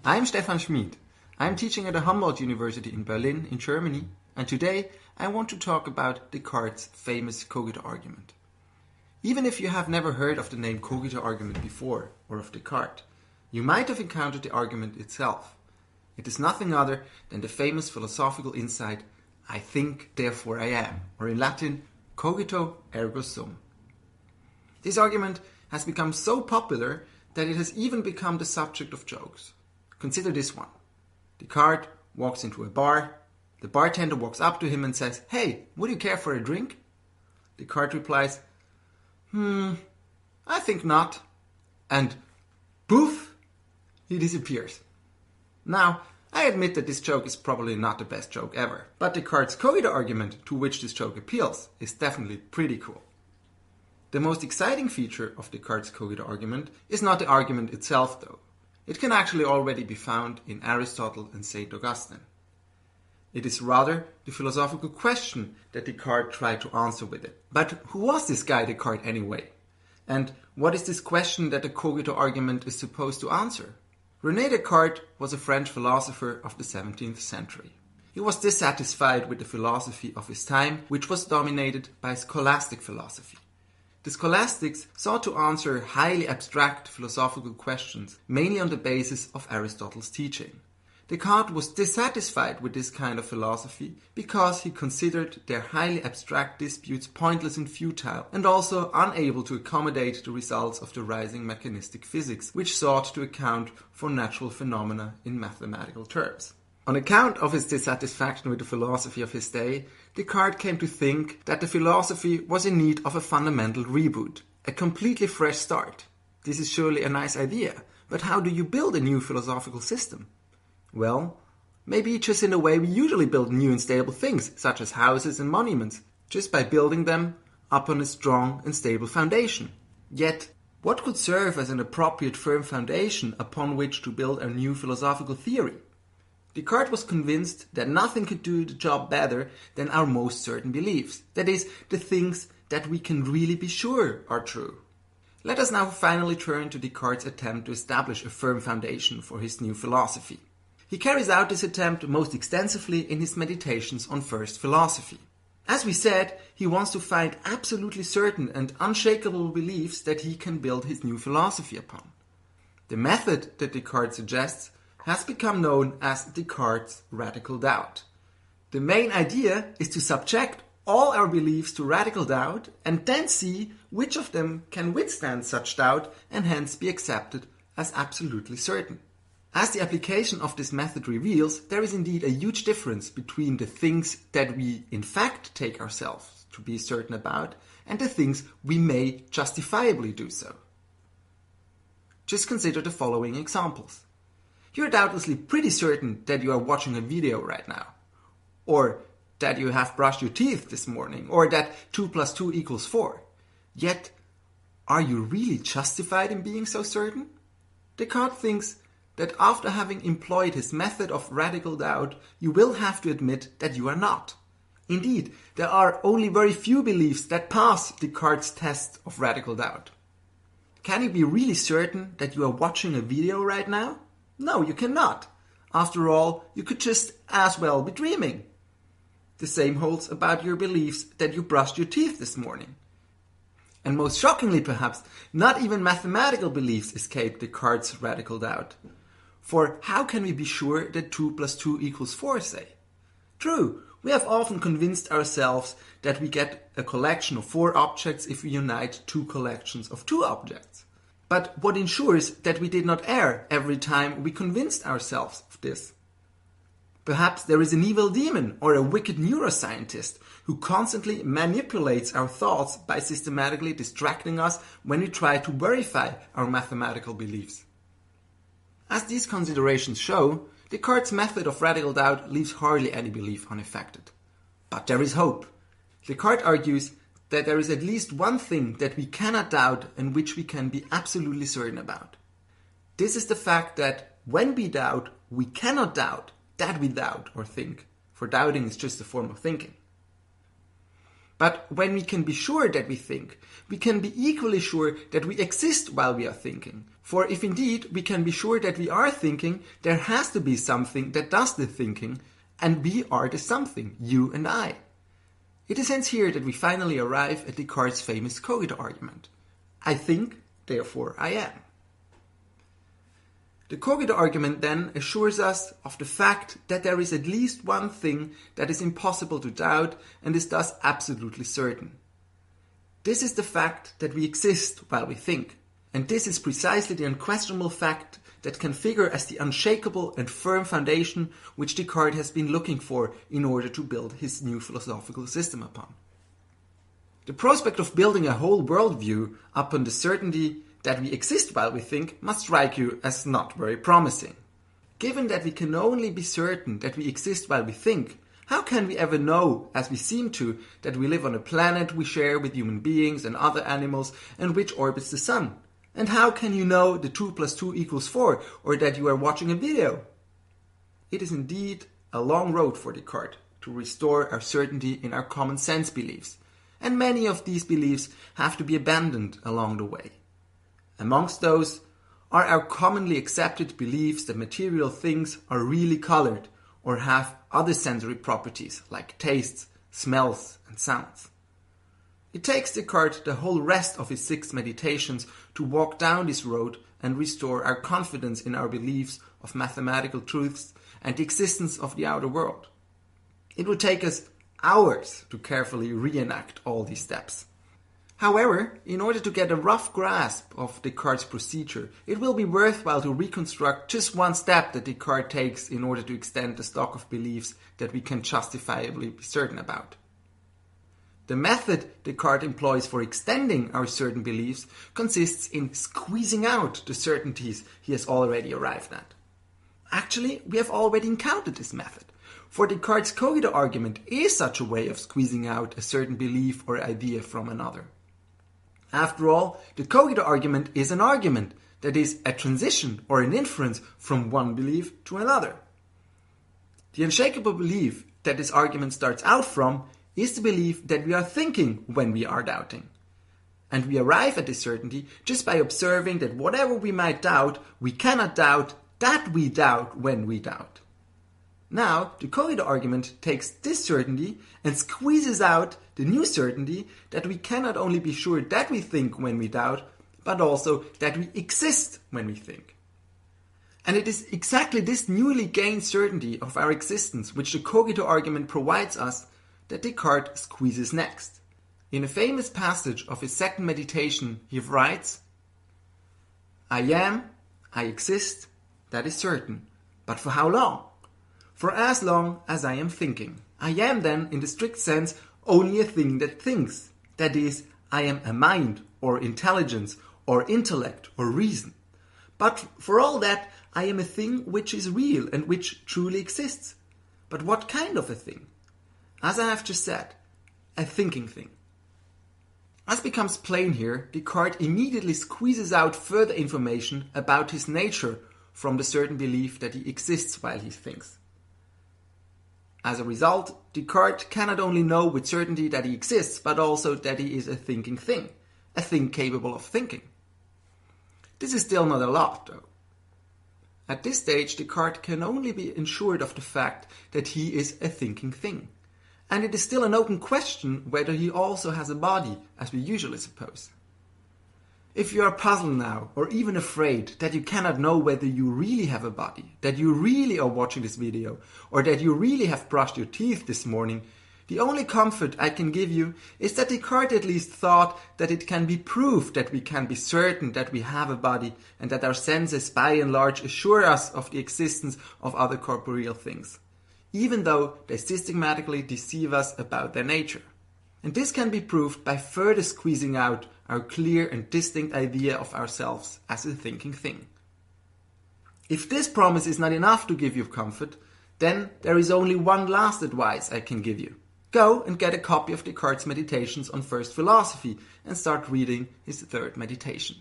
I'm Stefan Schmid. I'm teaching at the Humboldt University in Berlin, in Germany, and today I want to talk about Descartes' famous Cogito argument. Even if you have never heard of the name Cogito argument before, or of Descartes, you might have encountered the argument itself. It is nothing other than the famous philosophical insight, I think, therefore I am, or in Latin, cogito ergo sum. This argument has become so popular that it has even become the subject of jokes. Consider this one. Descartes walks into a bar. The bartender walks up to him and says, "Hey, would you care for a drink?" Descartes replies, I think not. And poof, he disappears. Now, I admit that this joke is probably not the best joke ever, but Descartes' Cogito argument, to which this joke appeals, is definitely pretty cool. The most exciting feature of Descartes' Cogito argument is not the argument itself, though. It can actually already be found in Aristotle and Sjdkdnd. It is rather the philosophical question that Descartes tried to answer with it. But who was this guy Descartes anyway? And what is this question that the Cogito argument is supposed to answer? René Descartes was a French philosopher of the 17th century. He was dissatisfied with the philosophy of his time, which was dominated by scholastic philosophy. The scholastics sought to answer highly abstract philosophical questions, mainly on the basis of Aristotle's teaching. Descartes was dissatisfied with this kind of philosophy because he considered their highly abstract disputes pointless and futile, and also unable to accommodate the results of the rising mechanistic physics, which sought to account for natural phenomena in mathematical terms. On account of his dissatisfaction with the philosophy of his day, Descartes came to think that the philosophy was in need of a fundamental reboot, a completely fresh start. This is surely a nice idea, but how do you build a new philosophical system? Well, maybe just in the way we usually build new and stable things, such as houses and monuments, just by building them upon a strong and stable foundation. Yet, what could serve as an appropriate firm foundation upon which to build a new philosophical theory? Descartes was convinced that nothing could do the job better than our most certain beliefs, that is, the things that we can really be sure are true. Let us now finally turn to Descartes' attempt to establish a firm foundation for his new philosophy. He carries out this attempt most extensively in his meditations on first philosophy. As we said, he wants to find absolutely certain and unshakable beliefs that he can build his new philosophy upon. The method that Descartes suggests has become known as Descartes' radical doubt. The main idea is to subject all our beliefs to radical doubt and then see which of them can withstand such doubt and hence be accepted as absolutely certain. As the application of this method reveals, there is indeed a huge difference between the things that we in fact take ourselves to be certain about and the things we may justifiably do so. Just consider the following examples. You are doubtlessly pretty certain that you are watching a video right now, or that you have brushed your teeth this morning, or that 2 + 2 = 4. Yet, are you really justified in being so certain? Descartes thinks that after having employed his method of radical doubt, you will have to admit that you are not. Indeed, there are only very few beliefs that pass Descartes' test of radical doubt. Can you be really certain that you are watching a video right now? No, you cannot. After all, you could just as well be dreaming. The same holds about your beliefs that you brushed your teeth this morning. And most shockingly perhaps, not even mathematical beliefs escape Descartes' radical doubt. For how can we be sure that 2 + 2 = 4, say? True, we have often convinced ourselves that we get a collection of 4 objects if we unite 2 collections of 2 objects. But what ensures that we did not err every time we convinced ourselves of this? Perhaps there is an evil demon or a wicked neuroscientist who constantly manipulates our thoughts by systematically distracting us when we try to verify our mathematical beliefs. As these considerations show, Descartes' method of radical doubt leaves hardly any belief unaffected. But there is hope. Descartes argues that there is at least one thing that we cannot doubt and which we can be absolutely certain about. This is the fact that when we doubt, we cannot doubt that we doubt or think, for doubting is just a form of thinking. But when we can be sure that we think, we can be equally sure that we exist while we are thinking. For if indeed we can be sure that we are thinking, there has to be something that does the thinking, and we are the something, you and I. It is hence here that we finally arrive at Descartes' famous Cogito argument. I think, therefore I am. The Cogito argument then assures us of the fact that there is at least one thing that is impossible to doubt and is thus absolutely certain. This is the fact that we exist while we think, and this is precisely the unquestionable fact that can figure as the unshakable and firm foundation which Descartes has been looking for in order to build his new philosophical system upon. The prospect of building a whole worldview upon the certainty that we exist while we think must strike you as not very promising. Given that we can only be certain that we exist while we think, how can we ever know, as we seem to, that we live on a planet we share with human beings and other animals and which orbits the sun? And how can you know that 2 + 2 = 4 or that you are watching a video? It is indeed a long road for Descartes to restore our certainty in our common sense beliefs, and many of these beliefs have to be abandoned along the way. Amongst those are our commonly accepted beliefs that material things are really colored or have other sensory properties like tastes, smells and sounds. It takes Descartes the whole rest of his 6 meditations to walk down this road and restore our confidence in our beliefs of mathematical truths and the existence of the outer world. It would take us hours to carefully reenact all these steps. However, in order to get a rough grasp of Descartes' procedure, it will be worthwhile to reconstruct just one step that Descartes takes in order to extend the stock of beliefs that we can justifiably be certain about. The method Descartes employs for extending our certain beliefs consists in squeezing out the certainties he has already arrived at. Actually, we have already encountered this method, for Descartes' Cogito argument is such a way of squeezing out a certain belief or idea from another. After all, the Cogito argument is an argument, that is, a transition or an inference from one belief to another. The unshakable belief that this argument starts out from is the belief that we are thinking when we are doubting. And we arrive at this certainty just by observing that whatever we might doubt, we cannot doubt that we doubt when we doubt. Now, the Cogito argument takes this certainty and squeezes out the new certainty that we cannot only be sure that we think when we doubt, but also that we exist when we think. And it is exactly this newly gained certainty of our existence which the Cogito argument provides us that Descartes squeezes next. In a famous passage of his 2nd meditation, he writes, "I am, I exist, that is certain, but for how long? For as long as I am thinking. I am then, in the strict sense, only a thing that thinks. That is, I am a mind, or intelligence, or intellect, or reason. But for all that, I am a thing which is real and which truly exists. But what kind of a thing? As I have just said, a thinking thing." As becomes plain here, Descartes immediately squeezes out further information about his nature from the certain belief that he exists while he thinks. As a result, Descartes cannot only know with certainty that he exists, but also that he is a thinking thing, a thing capable of thinking. This is still not a lot, though. At this stage, Descartes can only be assured of the fact that he is a thinking thing. And it is still an open question whether he also has a body, as we usually suppose. If you are puzzled now, or even afraid that you cannot know whether you really have a body, that you really are watching this video, or that you really have brushed your teeth this morning, the only comfort I can give you is that Descartes at least thought that it can be proved that we can be certain that we have a body, and that our senses by and large assure us of the existence of other corporeal things, even though they systematically deceive us about their nature. And this can be proved by further squeezing out our clear and distinct idea of ourselves as a thinking thing. If this promise is not enough to give you comfort, then there is only one last advice I can give you. Go and get a copy of Descartes' Meditations on First Philosophy and start reading his 3rd meditation.